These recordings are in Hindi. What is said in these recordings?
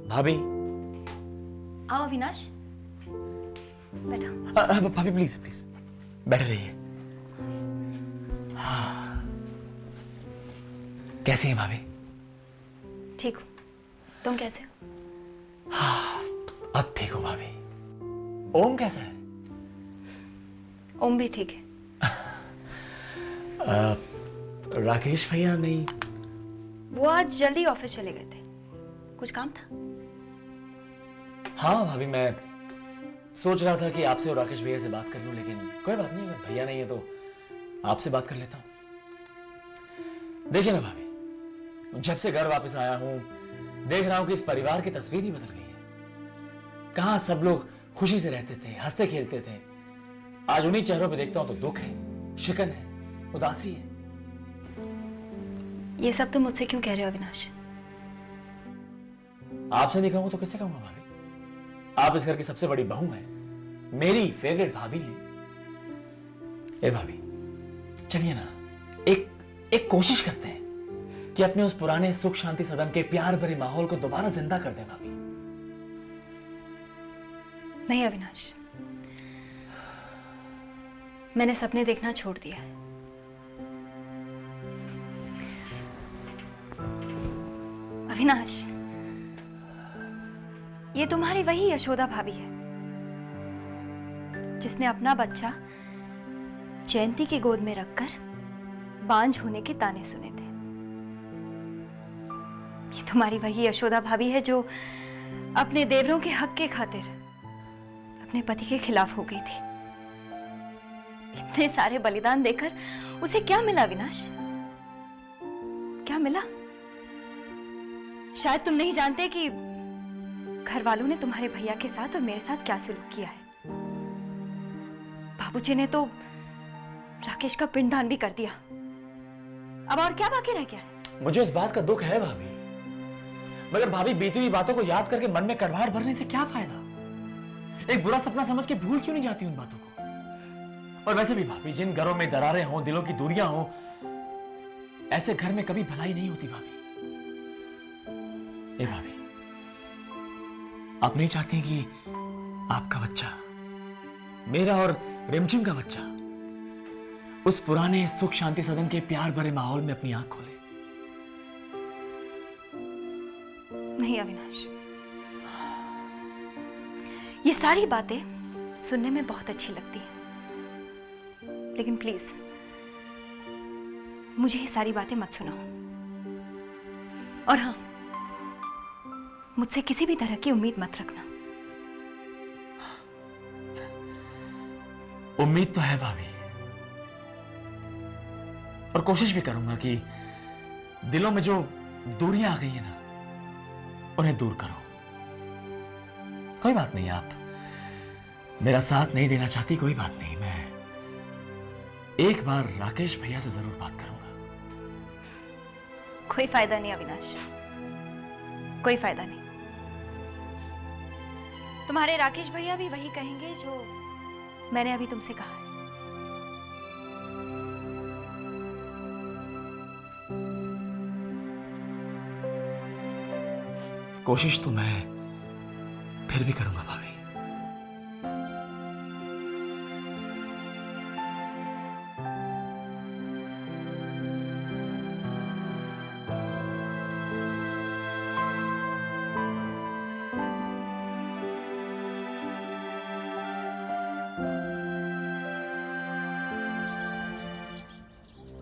भाभी। आओ अविनाश, बैठो। भाभी प्लीज प्लीज बैठे रहिए। हाँ, कैसी हैं भाभी? ठीक हूँ, तुम कैसे हो? हाँ, अब ठीक हो भाभी। ओम कैसा है? ओम भी ठीक है। राकेश भैया नहीं? वो आज जल्दी ऑफिस चले गए थे, कुछ काम था? हाँ भाभी, मैं सोच रहा था कि आपसे और राकेश भैया से बात कर लूं, लेकिन कोई बात नहीं, अगर भैया नहीं है तो आपसे बात कर लेता हूं। देखिए ना भाभी, जब से घर वापस आया हूं देख रहा हूं कि इस परिवार की तस्वीर ही बदल गई है। कहां सब लोग खुशी से रहते थे, हंसते खेलते थे, आज उन्हीं चेहरों पे देखता हूं तो दुख है, शिकन है, उदासी है। ये सब तुम मुझसे क्यों कह रहे हो अविनाश? आपसे नहीं कहूंगा तो किससे कहूंगा भाभी? आप इस घर की सबसे बड़ी बहू हैं, मेरी फेवरेट भाभी हैं। ए भाभी, चलिए ना, एक कोशिश करते हैं कि अपने उस पुराने सुख शांति सदन के प्यार भरे माहौल को दोबारा जिंदा कर दें भाभी। नहीं अविनाश, मैंने सपने देखना छोड़ दिया है। अविनाश, ये तुम्हारी वही यशोदा भाभी है जिसने अपना बच्चा जयंती की गोद में रखकर बांझ होने के ताने सुने थे। ये तुम्हारी वही यशोदा भाभी है जो अपने देवरों के हक के खातिर अपने पति के खिलाफ हो गई थी। इतने सारे बलिदान देकर उसे क्या मिला अविनाश? क्या मिला? शायद तुम नहीं जानते कि घर वालों ने तुम्हारे भैया के साथ और मेरे साथ क्या सुलूक किया है। बाबूजी ने तो राकेश का पिंडदान भी कर दिया। अब और क्या बाकी रह गया है? मुझे इस बात का दुख है भाभी, मगर भाभी बीती हुई बातों को याद करके मन में कड़वाहट भरने से क्या फायदा? एक बुरा सपना समझ के भूल क्यों नहीं जाती उन बातों को? और वैसे भी भाभी, जिन घरों में दरारें हों, दिलों की दूरियां हों, ऐसे घर में कभी भलाई नहीं होती भाभी। ए भाभी, आप नहीं चाहती कि आपका बच्चा, मेरा और रिमझिम का बच्चा, उस पुराने सुख शांति सदन के प्यार भरे माहौल में अपनी आंख खोले? नहीं अविनाश, ये सारी बातें सुनने में बहुत अच्छी लगती हैं, लेकिन प्लीज मुझे ये सारी बातें मत सुनाओ। और हाँ, मुझसे किसी भी तरह की उम्मीद मत रखना। उम्मीद तो है भाभी, और कोशिश भी करूंगा कि दिलों में जो दूरियां आ गई है ना, उन्हें दूर करो। कोई बात नहीं, आप मेरा साथ नहीं देना चाहती, कोई बात नहीं, मैं एक बार राकेश भैया से जरूर बात करूंगा। कोई फायदा नहीं अविनाश, कोई फायदा नहीं। तुम्हारे राकेश भैया भी वही कहेंगे जो मैंने अभी तुमसे कहा है। कोशिश तो मैं फिर भी करूंगा भाभी।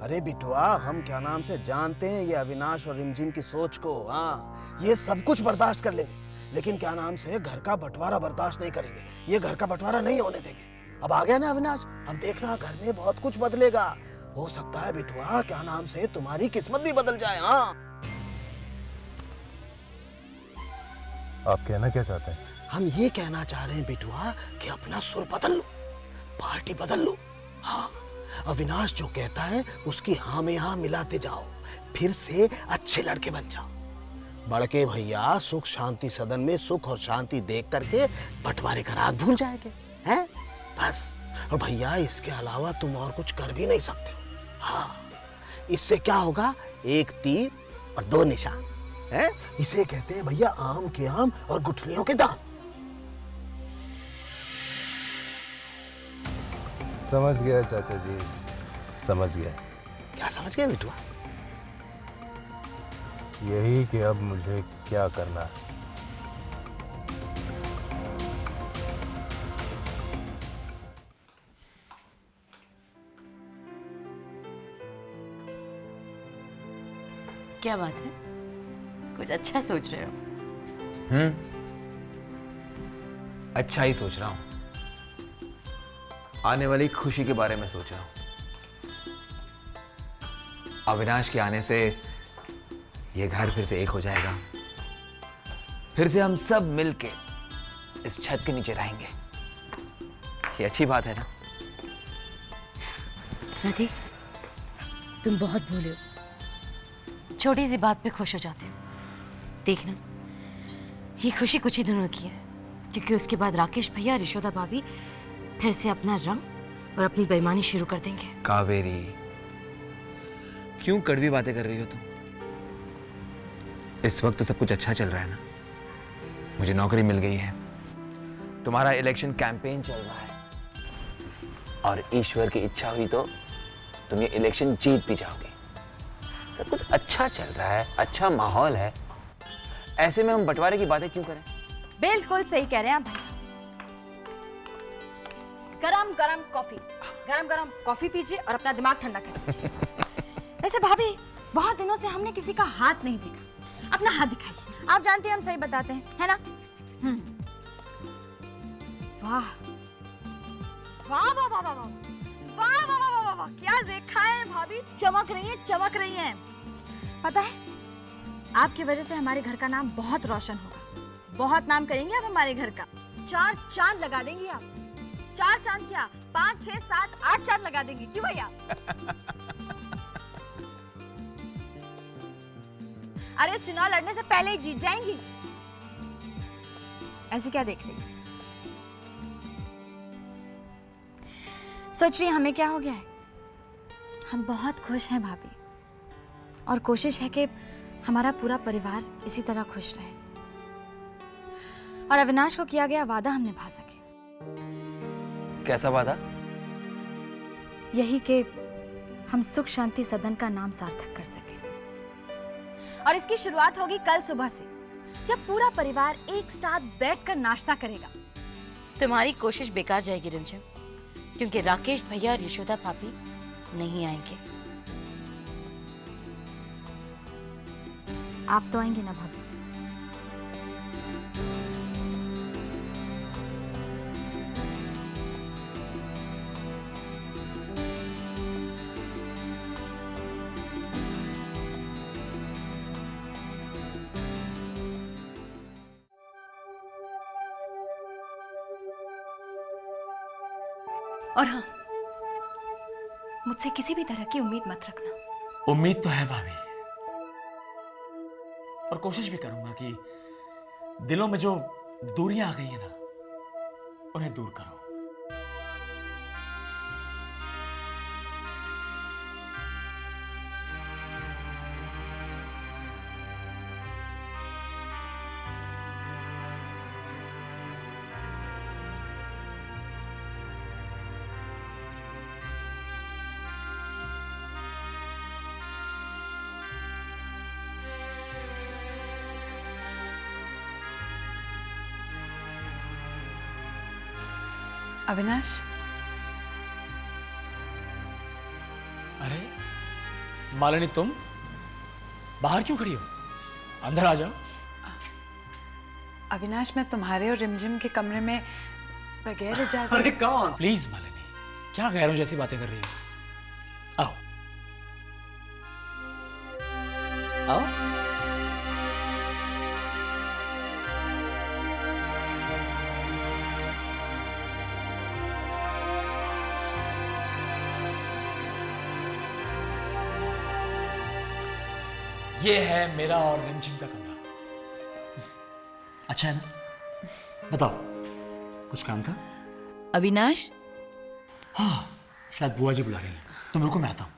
अरे बिटुआ, हम क्या नाम से जानते हैं ये अविनाश और रिमझिम की सोच को। हाँ, ये सब कुछ बर्दाश्त कर लेंगे, लेकिन क्या नाम से घर का बंटवारा बर्दाश्त नहीं करेंगे। ये घर का बंटवारा नहीं होने देंगे। अब आ गया ना अविनाश, अब देखना घर में बहुत कुछ बदलेगा। हो सकता है बिटुआ, क्या नाम से तुम्हारी किस्मत भी बदल जाए। हाँ, आप कहना क्या चाहते हैं? हम ये कहना चाह रहे हैं बिटुआ कि अपना सुर बदल लो, पार्टी बदल लो। हाँ, अविनाश जो कहता है उसकी हाँ में हाँ मिलाते जाओ, फिर से अच्छे लड़के बन जाओ। बड़के भैया सुख शांति सदन में सुख और शांति देख करके बंटवारे का राग भूल जाएंगे, हैं? बस। और भैया इसके अलावा तुम और कुछ कर भी नहीं सकते हो। हाँ, इससे क्या होगा, एक तीर और दो निशान, है? इसे कहते हैं भैया आम के आम और गुठलियों के दाम। समझ गया चाचा जी, समझ गया। क्या समझ गए बिटुआ? यही कि अब मुझे क्या करना है। क्या बात है, कुछ अच्छा सोच रहे हो? अच्छा ही सोच रहा हूं। आने वाली खुशी के बारे में सोच रहा हूं। अविनाश के आने से ये घर फिर से एक हो जाएगा। फिर से हम सब मिलके इस छत के नीचे रहेंगे। ये अच्छी बात है ना? प्रतीक, तुम बहुत भोले हो, छोटी सी बात पे खुश हो जाते हो। देखना, ये खुशी कुछ ही दिनों की है, क्योंकि उसके बाद राकेश भैया और यशोदा भाभी फिर से अपना रंग और अपनी बेईमानी शुरू कर देंगे। कावेरी, क्यों कड़वी बातें कर रही हो तुम? इस वक्त तो सब कुछ अच्छा चल रहा है ना। मुझे नौकरी मिल गई है, तुम्हारा इलेक्शन कैंपेन चल रहा है, और ईश्वर की इच्छा हुई तो तुम ये इलेक्शन जीत भी जाओगे। सब कुछ अच्छा चल रहा है, अच्छा माहौल है। ऐसे में हम बंटवारे की बातें क्यों करें? बिल्कुल सही कह रहे हैं आप भैया। गरम गरम कॉफी पीजिए और अपना दिमाग ठंडा कीजिए। वैसे भाभी, बहुत दिनों से हमने किसी का हाथ नहीं देखा। अपना हाथ दिखाइए। आप जानते हैं हम सही बताते हैं, है ना? वाह वाह वाह वाह वाह वाह वाह वाह वाह वाह वाह, क्या रेखा है भाभी, चमक रही हैं। पता है, आपकी वजह से हमारे घर का नाम बहुत रोशन होगा। बहुत नाम करेंगे आप हमारे घर का। 4 चांद लगा देंगी आप। 4 चांद क्या, 5, 6, 7, 8 चांद लगा देंगी। क्यों भैया? अरे चुनाव लड़ने से पहले ही जीत जाएंगी। ऐसे क्या देख रही? सोच रही हमें क्या हो गया है? हम बहुत खुश हैं भाभी, और कोशिश है कि हमारा पूरा परिवार इसी तरह खुश रहे और अविनाश को किया गया वादा हम निभा सके। कैसा वादा? यही कि हम सुख शांति सदन का नाम सार्थक कर सके। और इसकी शुरुआत होगी कल सुबह से, जब पूरा परिवार एक साथ बैठकर नाश्ता करेगा। तुम्हारी कोशिश बेकार जाएगी रिमझिम, क्योंकि राकेश भैया और यशोदा भाभी नहीं आएंगे। आप तो आएंगे ना भाभी? और हाँ, मुझसे किसी भी तरह की उम्मीद मत रखना। उम्मीद तो है भाभी, और कोशिश भी करूंगा कि दिलों में जो दूरियां आ गई है ना, उन्हें दूर करो। अविनाश, अरे मालिनी, तुम बाहर क्यों खड़ी हो? अंदर आ जाओ। अविनाश, मैं तुम्हारे और रिमझिम के कमरे में बगैर इजाजत। अरे कौन? प्लीज मालिनी, क्या गैरों जैसी बातें कर रही हो? आओ आओ। ये है मेरा और रिमझिम का कमरा। अच्छा है ना? बताओ, कुछ काम था? अविनाश, हाँ, शायद बुआ जी बुला रही हैं। तुम रुको, मैं आता हूं।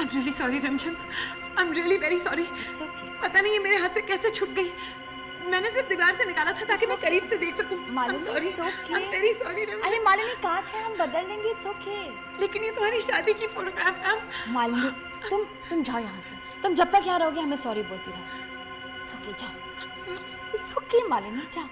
I'm really sorry रिमझिम, I'm really very sorry. It's okay. पता नहीं ये मेरे हाथ से कैसे छूट गई. मैंने सिर्फ दीवार से निकाला था ताकि मैं करीब से देख सकूं. Malini, I'm sorry. it's okay. I'm very sorry रिमझिम. अरे मालिनी कांच है, हम बदल लेंगे, इट्स ओके। लेकिन ये तुम्हारी शादी की फोटोग्राफ है. मालिनी तुम जाओ यहाँ से, तुम जब तक यहाँ रहोगे हमें सॉरी बोलती रहो। इट्स ओके, जाओ। I'm sorry. It's okay Malini, जाओ।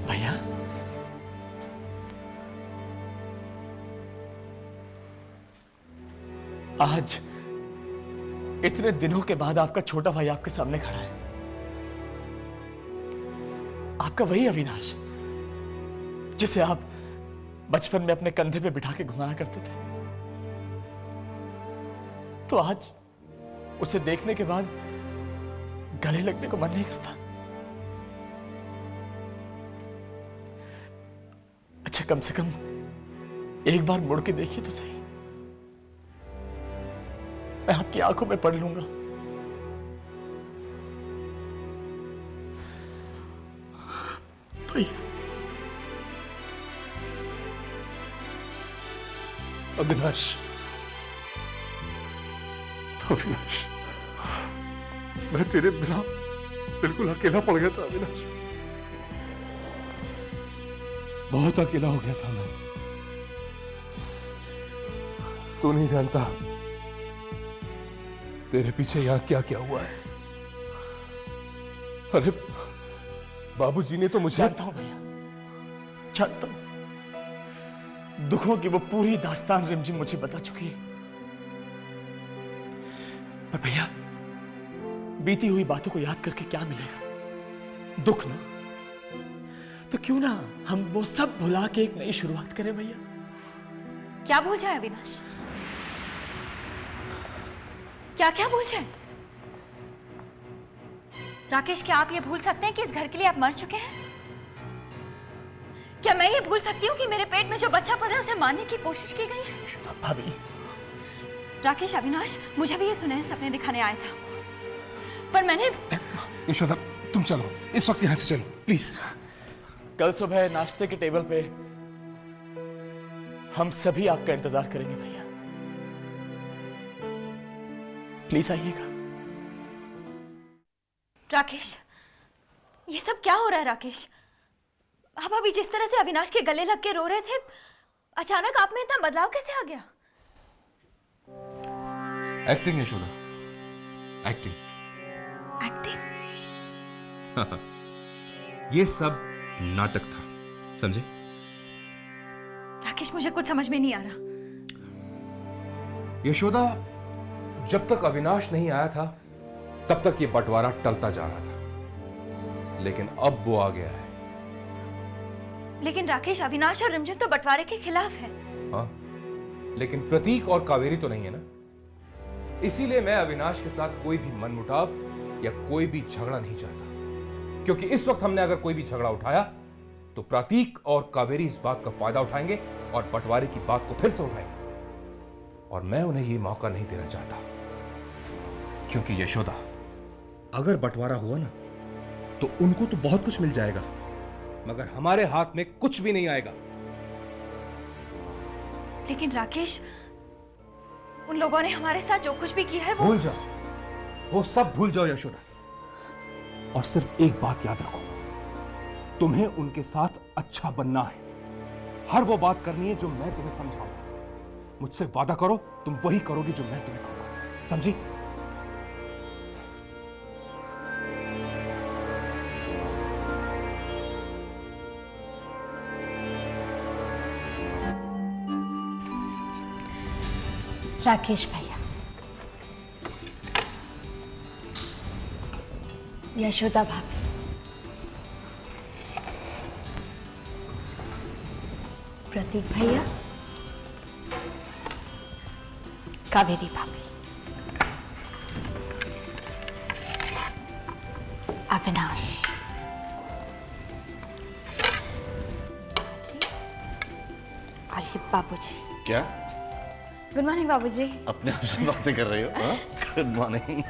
भैया, आज इतने दिनों के बाद आपका छोटा भाई आपके सामने खड़ा है। आपका वही अविनाश जिसे आप बचपन में अपने कंधे पे बिठा के घुमाया करते थे। तो आज उसे देखने के बाद गले लगने को मन नहीं करता। अच्छा, कम से कम एक बार मुड़ के देखिए तो सही। मैं आपकी आंखों में पढ़ लूंगा। भैया, अविनाश, अविनाश, मैं तेरे बिना बिल्कुल अकेला पड़ गया था अविनाश। बहुत अकेला हो गया था मैं। तू नहीं जानता तेरे पीछे यहां क्या क्या हुआ है। अरे बाबूजी ने तो मुझे... जानता हूं भैया, जानता हूं। दुखों की वो पूरी दास्तान रिमझिम मुझे बता चुकी है। पर भैया, बीती हुई बातों को याद करके क्या मिलेगा? दुख ना। तो क्यों ना हम वो सब भुला के एक नई शुरुआत करें भैया? क्या भूल जाए अविनाश? क्या क्या भूल जाए? राकेश, क्या आप ये भूल सकते हैं कि इस घर के लिए आप मर चुके हैं? क्या मैं ये भूल सकती हूँ कि मेरे पेट में जो बच्चा पल रहा है उसे मारने की कोशिश की गई है? भाभी, राकेश, अविनाश मुझे भी ये सुनहरे सपने दिखाने आया था, पर मैंने... यशोदा, तुम चलो, इस वक्त यहां से चलो प्लीज। कल सुबह नाश्ते के टेबल पे हम सभी आपका इंतजार करेंगे भैया। प्लीज आइएगा। राकेश, ये सब क्या हो रहा है? राकेश, आप अभी जिस तरह से अविनाश के गले लग के रो रहे थे, अचानक आप में इतना बदलाव कैसे आ गया? Acting Yashoda, acting. एक्टिंग? ये सब नाटक था, समझे? राकेश, मुझे कुछ समझ में नहीं आ रहा। यशोदा, जब तक अविनाश नहीं आया था तब तक ये बंटवारा टलता जा रहा था, लेकिन अब वो आ गया है। लेकिन राकेश, अविनाश और रिमझिम तो बंटवारे के खिलाफ है। हाँ, लेकिन प्रतीक और कावेरी तो नहीं है ना। इसीलिए मैं अविनाश के साथ कोई भी मनमुटाव या कोई भी झगड़ा नहीं चाहता, क्योंकि इस वक्त हमने अगर कोई भी झगड़ा उठाया तो प्रतीक और कावेरी इस बात का फायदा उठाएंगे और बंटवारे की बात को फिर से उठाएंगे, और मैं उन्हें यह मौका नहीं देना चाहता। क्योंकि यशोदा, अगर बंटवारा हुआ ना तो उनको तो बहुत कुछ मिल जाएगा, मगर हमारे हाथ में कुछ भी नहीं आएगा। लेकिन राकेश, उन लोगों ने हमारे साथ जो कुछ भी किया है वो भूल जाओ, वो सब भूल जाओ यशोदा। और सिर्फ एक बात याद रखो, तुम्हें उनके साथ अच्छा बनना है। हर वो बात करनी है जो मैं तुम्हें समझाऊं। मुझसे वादा करो, तुम वही करोगी जो मैं तुम्हें कहूंगा, समझी? राकेश भैया, यशोदा भाभी, प्रतीक भैया, कावेरी भाभी, अविनाश, और ये बाबूजी। क्या गुड मॉर्निंग बाबूजी। अपने आप से बातें कर रही हो? Good morning.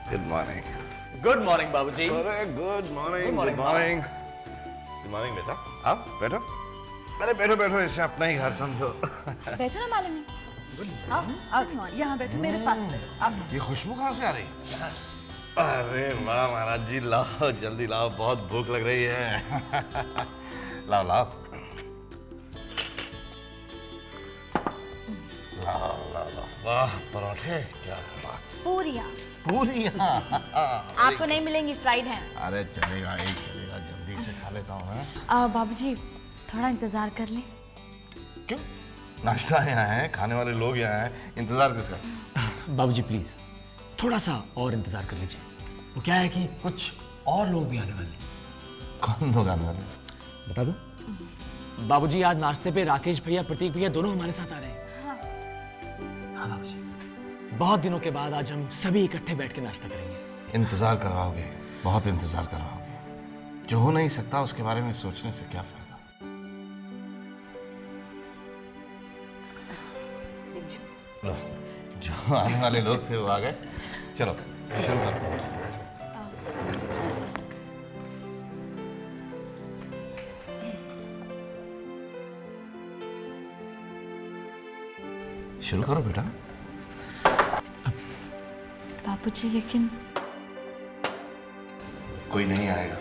Good morning. Good morning बाबूजी। अरे good morning, Good morning, good morning, good morning बेटा। आओ बैठो। अरे बैठो बैठो, इसे अपना ही घर समझो। बैठो ना मालिनी। यहाँ बैठो मेरे पास बैठो। ये खुशबू कहाँ से आ रही है? अरे वाह महाराज जी, लाओ जल्दी लाओ, बहुत भूख लग रही है। लाओ लाओ लाओ लाओ लाओ। वाह परोठे, क्या बात। पूरियाँ पूरियाँ। आपको नहीं मिलेंगी, फ्राइड हैं। अरे चलेगा, एक चलेगा, जल्दी से खा लेता हूँ। हाँ? बाबूजी थोड़ा इंतजार कर ले। क्यों? नाश्ता यहाँ है, खाने वाले लोग यहाँ हैं, इंतजार किसका? बाबूजी प्लीज थोड़ा सा और इंतजार कर लीजिए। वो क्या है कि कुछ और लोग भी आने वाले हैं। कौन लोग आने वाले? बता दो बाबूजी, आज नाश्ते पे राकेश भैया, प्रतीक भैया दोनों हमारे साथ आ रहे हैं। हाँ बाबूजी, बहुत दिनों के बाद आज हम सभी इकट्ठे बैठ के नाश्ता करेंगे। इंतजार करवाओगे, बहुत इंतजार करवाओगे। जो हो नहीं सकता उसके बारे में सोचने से क्या फायदा? लो, जो आने वाले लोग थे वो आ गए। चलो शुरू करो। शुरू करो बेटा। बाबूजी लेकिन कोई नहीं आएगा।